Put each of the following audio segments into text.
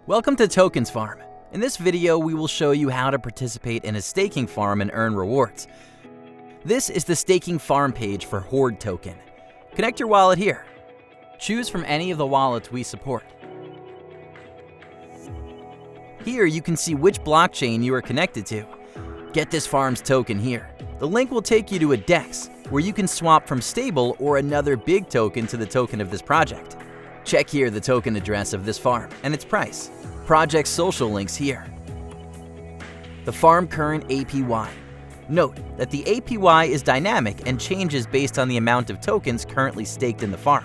Welcome to TokensFarm. In this video, we will show you how to participate in a staking farm and earn rewards. This is the staking farm page for HORD token. Connect your wallet here. Choose from any of the wallets we support. Here you can see which blockchain you are connected to. Get this farm's token here. The link will take you to a DEX, where you can swap from stable or another big token to the token of this project. Check here the token address of this farm and its price. Project social links here. The farm current APY. Note that the APY is dynamic and changes based on the amount of tokens currently staked in the farm.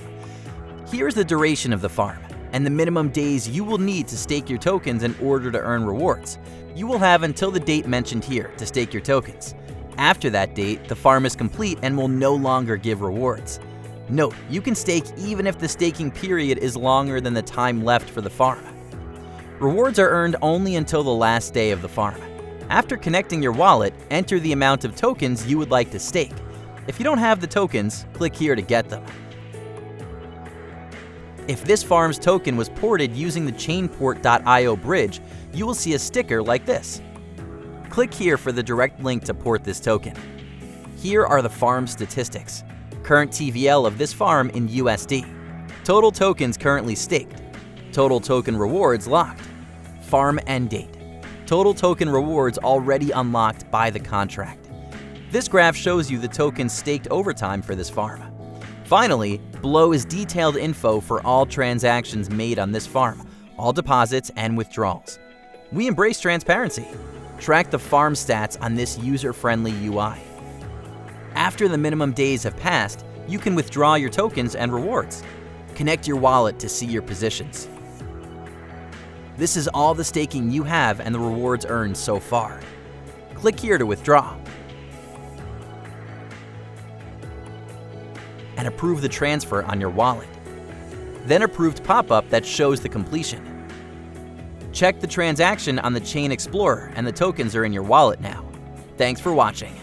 Here's the duration of the farm and the minimum days you will need to stake your tokens in order to earn rewards. You will have until the date mentioned here to stake your tokens. After that date, the farm is complete and will no longer give rewards. Note, you can stake even if the staking period is longer than the time left for the farm. Rewards are earned only until the last day of the farm. After connecting your wallet, enter the amount of tokens you would like to stake. If you don't have the tokens, click here to get them. If this farm's token was ported using the chainport.io bridge, you will see a sticker like this. Click here for the direct link to port this token. Here are the farm statistics. Current TVL of this farm in USD. Total tokens currently staked. Total token rewards locked. Farm end date. Total token rewards already unlocked by the contract. This graph shows you the tokens staked over time for this farm. Finally, below is detailed info for all transactions made on this farm, all deposits and withdrawals. We embrace transparency. Track the farm stats on this user-friendly UI. After the minimum days have passed, you can withdraw your tokens and rewards. Connect your wallet to see your positions. This is all the staking you have and the rewards earned so far. Click here to withdraw. And approve the transfer on your wallet. Then approved pop-up that shows the completion. Check the transaction on the Chain Explorer and the tokens are in your wallet now. Thanks for watching.